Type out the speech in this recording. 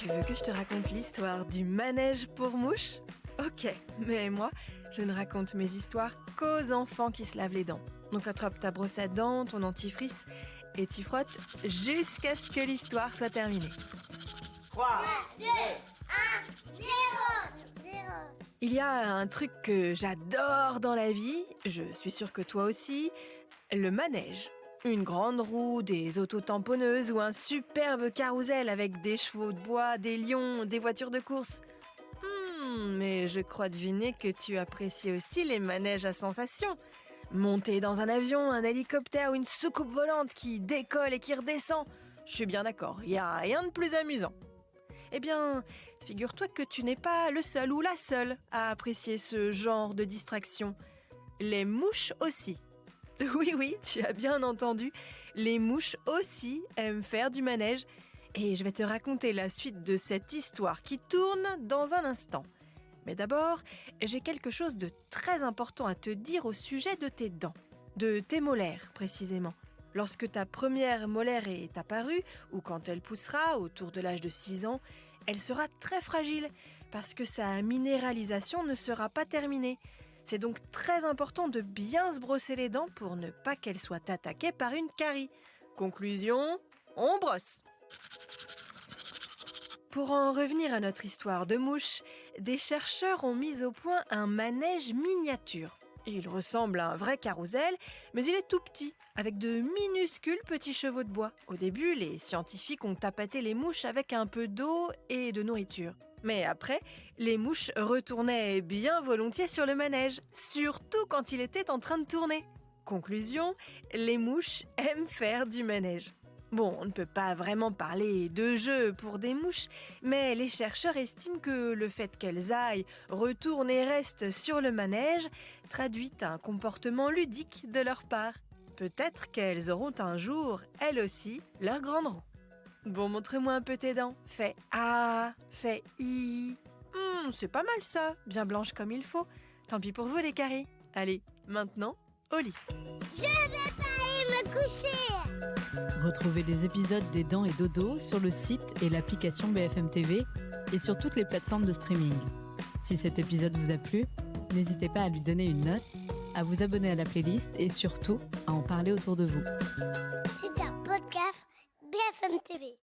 Tu veux que je te raconte l'histoire du manège pour mouches ? Ok, mais moi, je ne raconte mes histoires qu'aux enfants qui se lavent les dents. Donc attrape ta brosse à dents, ton dentifrice, et tu frottes jusqu'à ce que l'histoire soit terminée. 3, 2, 1, 0. Il y a un truc que j'adore dans la vie, je suis sûre que toi aussi, le manège. Une grande roue, des auto-tamponneuses ou un superbe carrousel avec des chevaux de bois, des lions, des voitures de course. Mais je crois deviner que tu apprécies aussi les manèges à sensations. Monter dans un avion, un hélicoptère ou une soucoupe volante qui décolle et qui redescend. Je suis bien d'accord, il n'y a rien de plus amusant. Eh bien, figure-toi que tu n'es pas le seul ou la seule à apprécier ce genre de distraction. Les mouches aussi. Oui, tu as bien entendu, les mouches aussi aiment faire du manège. Et je vais te raconter la suite de cette histoire qui tourne dans un instant. Mais d'abord, j'ai quelque chose de très important à te dire au sujet de tes dents, de tes molaires précisément. Lorsque ta première molaire est apparue, ou quand elle poussera autour de l'âge de 6 ans, elle sera très fragile parce que sa minéralisation ne sera pas terminée. C'est donc très important de bien se brosser les dents pour ne pas qu'elles soient attaquées par une carie. Conclusion, on brosse. Pour en revenir à notre histoire de mouches, des chercheurs ont mis au point un manège miniature. Il ressemble à un vrai carrousel, mais il est tout petit, avec de minuscules petits chevaux de bois. Au début, les scientifiques ont tapaté les mouches avec un peu d'eau et de nourriture. Mais après, les mouches retournaient bien volontiers sur le manège, surtout quand il était en train de tourner. Conclusion, les mouches aiment faire du manège. Bon, on ne peut pas vraiment parler de jeu pour des mouches, mais les chercheurs estiment que le fait qu'elles aillent, retournent et restent sur le manège traduit un comportement ludique de leur part. Peut-être qu'elles auront un jour, elles aussi, leur grande roue. Bon, montre-moi un peu tes dents. Fais A, fais I. C'est pas mal ça, bien blanche comme il faut. Tant pis pour vous les caries. Allez, maintenant, au lit. Je vais pas aller me coucher. Retrouvez les épisodes des Dents et Dodo sur le site et l'application BFM TV et sur toutes les plateformes de streaming. Si cet épisode vous a plu, n'hésitez pas à lui donner une note, à vous abonner à la playlist et surtout à en parler autour de vous. C'est un podcast BFM TV.